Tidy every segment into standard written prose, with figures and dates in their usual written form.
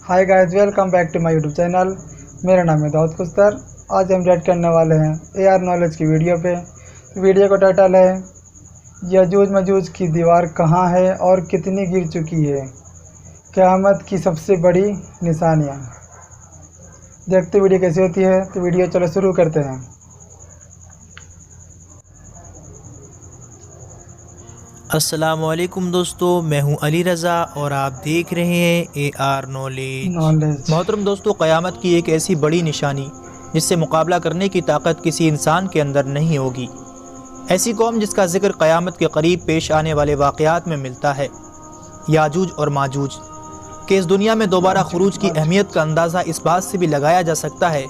Hi guys, welcome back to my YouTube channel. मेरा नाम है दाऊद कुस्तर। आज हम रिएक्ट करने वाले हैं AR नॉलेज की वीडियो पे। वीडियो का टाइटल है याजूज मजूज की दीवार कहाँ है और कितनी गिर चुकी है, क़यामत की सबसे बड़ी निशानियाँ। देखते वीडियो कैसी होती है, तो वीडियो चलो शुरू करते हैं। अस्सलामुअलैकुम दोस्तों, मैं हूं अली रज़ा और आप देख रहे हैं AR नॉलेज। मोहतरम दोस्तों, क़यामत की एक ऐसी बड़ी निशानी जिससे मुकाबला करने की ताकत किसी इंसान के अंदर नहीं होगी। ऐसी कौम जिसका जिक्र क़यामत के करीब पेश आने वाले वाक़यात में मिलता है, याजूज और माजूज कि इस दुनिया में दोबारा खुरूज की अहमियत का अंदाज़ा इस बात से भी लगाया जा सकता है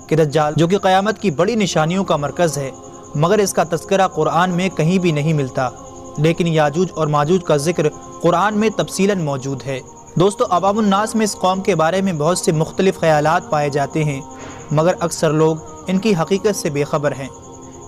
कि दज्जाल, जो कि क़यामत की बड़ी निशानियों का मरकज़ है, मगर इसका तज़किरा कुरान में कहीं भी नहीं मिलता। लेकिन याजूज और माजूज का जिक्र कुरान में तफसीलन मौजूद है। दोस्तों, अवामुन नास में इस कौम के बारे में बहुत से मुख्तलिफ ख़यालात पाए जाते हैं, मगर अक्सर लोग इनकी हकीकत से बेखबर हैं।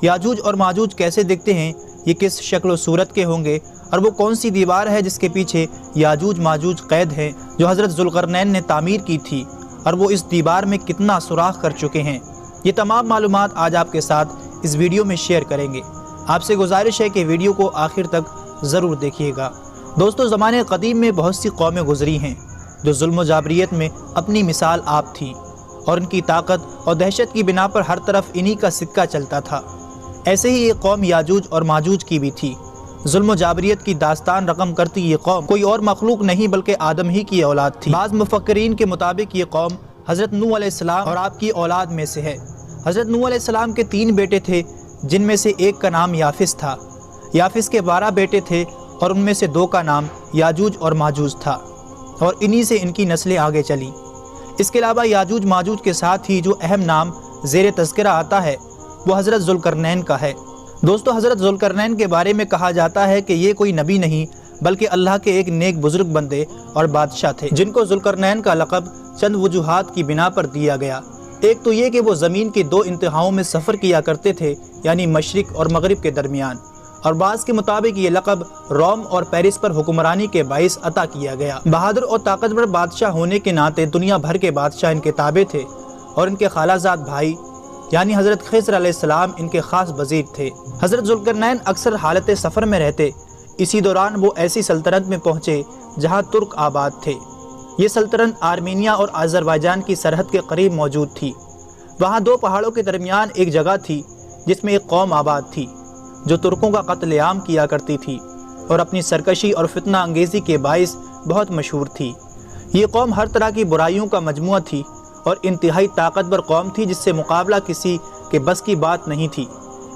याजूज और माजूज कैसे दिखते हैं, ये किस शक्ल व सूरत के होंगे, और वो कौन सी दीवार है जिसके पीछे याजूज माजूज कैद हैं, जो हज़रत ज़ुल्क़रनैन ने तामीर की थी, और वो इस दीवार में कितना सुराख कर चुके हैं, ये तमाम मालूमात आज आपके साथ इस वीडियो में शेयर करेंगे। आपसे गुजारिश है कि वीडियो को आखिर तक ज़रूर देखिएगा। दोस्तों, ज़माने क़दीम में बहुत सी कौमें गुजरी हैं जो जुल्म व जाबरियत में अपनी मिसाल आप थी, और इनकी ताकत और दहशत की बिना पर हर तरफ इन्हीं का सिक्का चलता था। ऐसे ही एक कौम याजूज और माजूज की भी थी। जुल्म व जाबरियत की दास्तान रकम करती ये कौम कोई और मखलूक नहीं बल्कि आदम ही की औलाद थी। बाज़ मुफक्किरीन के मुताबिक ये कौम हज़रत नूह अलैहिस्सलाम और आपकी औलाद में से है। हज़रत नूह अलैहिस्सलाम के 3 बेटे थे, जिनमें से एक का नाम याफिस था। याफिस के 12 बेटे थे और उनमें से 2 का नाम याजूज और माजूज था, और इन्हीं से इनकी नस्लें आगे चलीं। इसके अलावा याजूज माजूज के साथ ही जो अहम नाम ज़ेर तज़किरा आता है वो हज़रत ज़ुल्क़रनैन का है। दोस्तों, हज़रत ज़ुल्क़रनैन के बारे में कहा जाता है कि ये कोई नबी नहीं बल्कि अल्लाह के एक नेक बुज़ुर्ग बंदे और बादशाह थे, जिनको ज़ुल्क़रनैन का लक़ब चंद वजूहात की बिना पर दिया गया। एक तो ये कि वो ज़मीन की 2 इंतहाओं में सफ़र किया करते थे, यानी मशरिक़ और मगरिब के दरमियान, और बाज़ के मुताबिक ये लक़ब रोम और पेरिस पर हुक्मरानी के बाइस अता किया गया। बहादुर और ताकतवर बादशाह होने के नाते दुनिया भर के बादशाह इनके ताबे थे, और इनके खालाजाद भाई यानी हज़रत खिज़र अलैहिस्सलाम इनके ख़ास वज़ीर थे। हज़रत ज़ुल्क़रनैन अक्सर हालत सफ़र में रहते। इसी दौरान वो ऐसी सल्तनत में पहुँचे जहाँ तुर्क आबाद थे। ये सल्तनत आर्मीनिया और अज़रबैजान की सरहद के करीब मौजूद थी। वहाँ 2 पहाड़ों के दरमियान एक जगह थी जिसमें एक कौम आबाद थी जो तुर्कों का कत्लेआम किया करती थी और अपनी सरकशी और फितना अंगेज़ी के बाइस बहुत मशहूर थी। ये कौम हर तरह की बुराइयों का मजमुआ थी और इंतहाई ताकतवर कौम थी, जिससे मुकाबला किसी के बस की बात नहीं थी।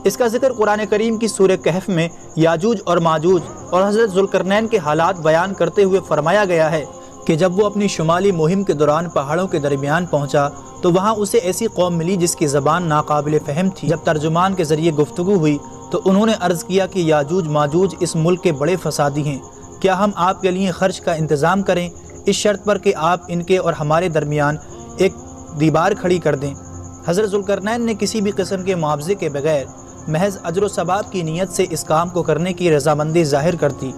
इसका जिक्र कुरान करीम की सूरह कहफ में याजूज और माजूज और हज़रत ज़ुल्क़रनैन के हालात बयान करते हुए फरमाया गया है कि जब वो अपनी शुमाली मुहिम के दौरान पहाड़ों के दरमियान पहुंचा तो वहां उसे ऐसी कौम मिली जिसकी ज़बान नाकाबिल फ़हम थी। जब तर्जुमान के ज़रिए गुफ्तगू हुई तो उन्होंने अर्ज़ किया कि याजूज माजूज इस मुल्क के बड़े फसादी हैं, क्या हम आपके लिए ख़र्च का इंतज़ाम करें, इस शर्त पर कि आप इनके और हमारे दरमियान एक दीवार खड़ी कर दें। हज़रत ज़ुल्क़रनैन ने किसी भी किस्म के मुआवजे के बगैर महज अजर व सवाब की नीयत से इस काम को करने की रज़ामंदी ज़ाहिर कर दी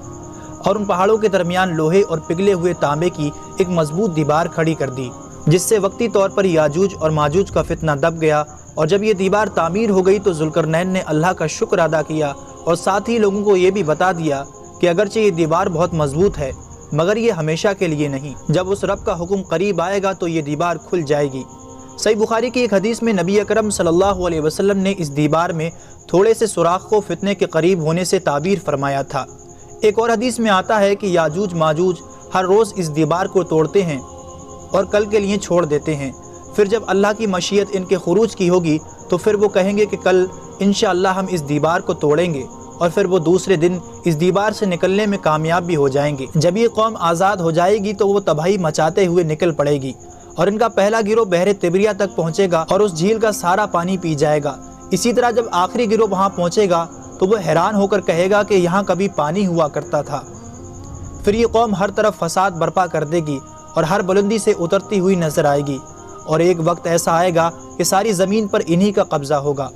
और उन पहाड़ों के दरमियान लोहे और पिघले हुए तांबे की एक मजबूत दीवार खड़ी कर दी, जिससे वक्ती तौर पर याजूज और माजूज का फितना दब गया। और जब ये दीवार तामीर हो गई तो ज़ुल्क़रनैन ने अल्लाह का शुक्र अदा किया और साथ ही लोगों को ये भी बता दिया कि अगरचे ये दीवार बहुत मजबूत है, मगर ये हमेशा के लिए नहीं, जब उस रब का हुक्म करीब आएगा तो ये दीवार खुल जाएगी। सही बुखारी की एक हदीस में नबी अकरम सल्लल्लाहु अलैहि वसल्लम ने इस दीवार में थोड़े से सुराख को फितने के करीब होने से ताबीर फरमाया था। एक और हदीस में आता है कि याजूज माजूज हर रोज़ इस दीवार को तोड़ते हैं और कल के लिए छोड़ देते हैं। फिर जब अल्लाह की मशीयत इनके खुरूज की होगी तो फिर वो कहेंगे कि कल इंशाअल्लाह हम इस दीवार को तोड़ेंगे, और फिर वो दूसरे दिन इस दीवार से निकलने में कामयाब भी हो जाएंगे। जब ये कौम आज़ाद हो जाएगी तो वो तबाही मचाते हुए निकल पड़ेगी और इनका पहला गिरोह बहरे तिबरिया तक पहुँचेगा और उस झील का सारा पानी पी जाएगा। इसी तरह जब आखिरी गिरोह वहाँ पहुँचेगा तो वो हैरान होकर कहेगा कि यहाँ कभी पानी हुआ करता था। फिर ये कौम हर तरफ फसाद बर्पा कर देगी और हर बुलंदी से उतरती हुई नजर आएगी, और एक वक्त ऐसा आएगा कि सारी ज़मीन पर इन्हीं का कब्ज़ा होगा।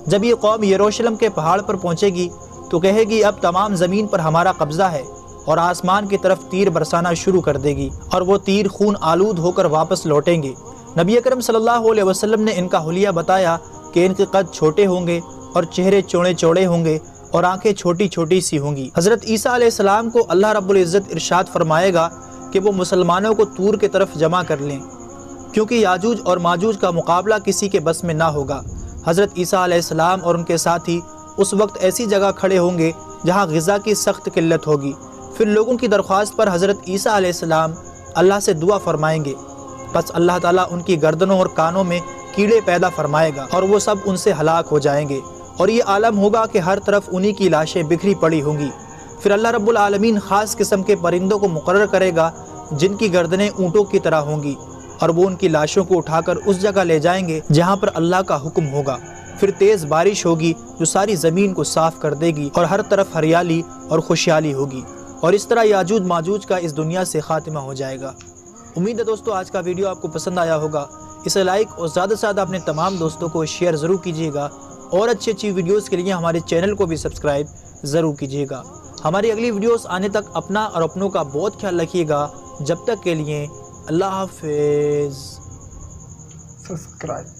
जब ये कौम यरूशलेम के पहाड़ पर पहुँचेगी तो कहेगी अब तमाम ज़मीन पर हमारा कब्ज़ा है اور آسمان کی طرف تیر برسانا شروع کر دے گی اور وہ تیر خون آلود ہو کر واپس لوٹیں گے۔ نبی اکرم صلی اللہ علیہ وسلم نے ان کا حلیہ بتایا کہ ان کے قد چھوٹے ہوں گے اور چہرے چوڑے چوڑے ہوں گے اور آنکھیں چھوٹی چھوٹی سی ہوں گی۔ حضرت عیسیٰ علیہ السلام کو اللہ رب العزت ارشاد فرمائے گا کہ وہ مسلمانوں کو طور کی طرف جمع کر لیں، کیونکہ یاجوج اور ماجوج کا مقابلہ کسی کے بس میں نہ ہوگا۔ حضرت عیسیٰ علیہ السلام اور ان کے ساتھی اس وقت ایسی جگہ کھڑے ہوں گے جہاں غذا کی سخت قلت ہوگی۔ پھر لوگوں کی درخواست پر حضرت عیسیٰ علیہ السلام اللہ سے دعا فرمائیں گے، پس اللہ تعالیٰ ان کی گردنوں اور کانوں میں کیڑے پیدا فرمائے گا اور وہ سب ان سے ہلاک ہو جائیں گے، اور یہ عالم ہوگا کہ ہر طرف انہی کی لاشیں بکھری پڑی ہوں گی۔ پھر اللہ رب العالمین خاص قسم کے پرندوں کو مقرر کرے گا جن کی گردنیں اونٹوں کی طرح ہوں گی، اور وہ ان کی لاشوں کو اٹھا کر اس جگہ لے جائیں گے جہاں پر اللہ کا حکم ہوگا۔ پھر تیز بارش ہوگی جو ساری زمین کو صاف کر دے گی اور ہر طرف ہریالی اور خوشحالی ہوگی، اور اس طرح یاجوج ماجوج کا اس دنیا سے خاتمہ ہو جائے گا۔ امید ہے دوستو آج کا ویڈیو آپ کو پسند آیا ہوگا۔ اسے لائک اور زیادہ سے زیادہ اپنے تمام دوستوں کو شیئر ضرور کیجیے گا، اور اچھی ویڈیوز کے لیے ہمارے چینل کو بھی سبسکرائب ضرور کیجیے گا۔ ہماری اگلی ویڈیوز آنے تک اپنا اور اپنوں کا بہت خیال رکھیے گا۔ جب تک کے لیے اللہ حافظ۔ سبسکرائب